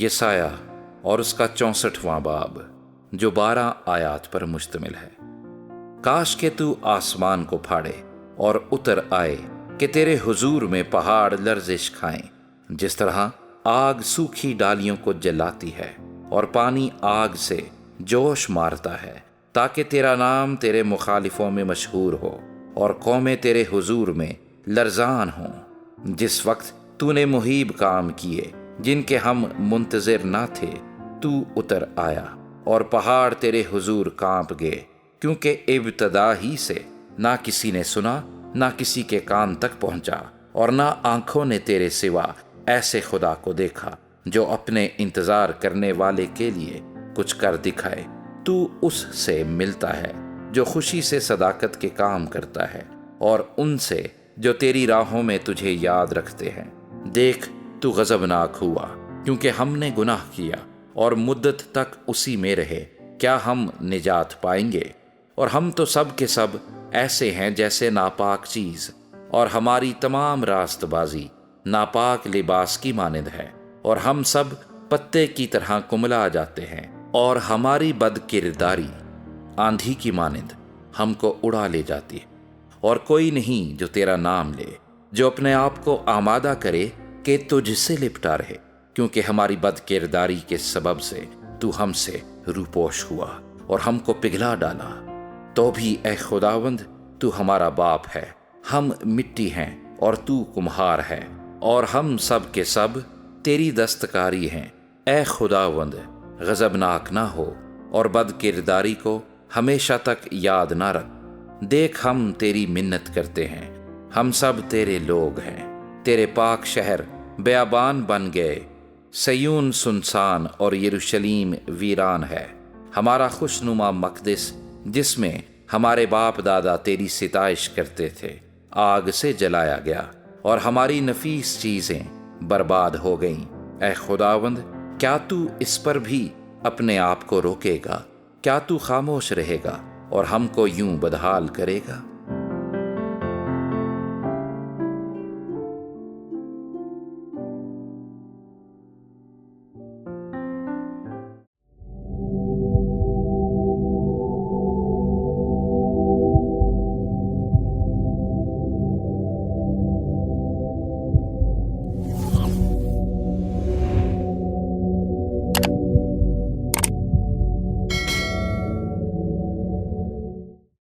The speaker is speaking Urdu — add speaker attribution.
Speaker 1: یسایہ اور اس کا 64واں باب جو 12 آیات پر مشتمل ہے۔ کاش کہ تو آسمان کو پھاڑے اور اتر آئے کہ تیرے حضور میں پہاڑ لرزش کھائیں، جس طرح آگ سوکھی ڈالیوں کو جلاتی ہے اور پانی آگ سے جوش مارتا ہے، تاکہ تیرا نام تیرے مخالفوں میں مشہور ہو اور قومیں تیرے حضور میں لرزان ہوں۔ جس وقت تو نے مہیب کام کیے جن کے ہم منتظر نہ تھے، تو اتر آیا اور پہاڑ تیرے حضور کانپ گئے، کیونکہ ابتدا ہی سے نہ کسی نے سنا، نہ کسی کے کان تک پہنچا، اور نہ آنکھوں نے تیرے سوا ایسے خدا کو دیکھا جو اپنے انتظار کرنے والے کے لیے کچھ کر دکھائے۔ تو اس سے ملتا ہے جو خوشی سے صداقت کے کام کرتا ہے، اور ان سے جو تیری راہوں میں تجھے یاد رکھتے ہیں۔ دیکھ، تو غضبناک ہوا کیونکہ ہم نے گناہ کیا، اور مدت تک اسی میں رہے، کیا ہم نجات پائیں گے؟ اور ہم تو سب کے سب ایسے ہیں جیسے ناپاک چیز، اور ہماری تمام راست بازی ناپاک لباس کی مانند ہے، اور ہم سب پتے کی طرح کملا جاتے ہیں، اور ہماری بد کرداری آندھی کی مانند ہم کو اڑا لے جاتی ہے۔ اور کوئی نہیں جو تیرا نام لے، جو اپنے آپ کو آمادہ کرے کہ تجھ سے لپٹا رہے، کیونکہ ہماری بد کرداری کے سبب سے تو ہم سے روپوش ہوا اور ہم کو پگھلا ڈالا۔ تو بھی اے خداوند، تو ہمارا باپ ہے، ہم مٹی ہیں اور تو کمہار ہے، اور ہم سب کے سب تیری دستکاری ہیں۔ اے خداوند، غضبناک نہ ہو اور بد کرداری کو ہمیشہ تک یاد نہ رکھ۔ دیکھ، ہم تیری منت کرتے ہیں، ہم سب تیرے لوگ ہیں۔ تیرے پاک شہر بیابان بن گئے، سیون سنسان اور یروشلیم ویران ہے۔ ہمارا خوشنما مقدس جس میں ہمارے باپ دادا تیری ستائش کرتے تھے، آگ سے جلایا گیا، اور ہماری نفیس چیزیں برباد ہو گئیں۔ اے خداوند، کیا تو اس پر بھی اپنے آپ کو روکے گا؟ کیا تو خاموش رہے گا اور ہم کو یوں بدحال کرے گا؟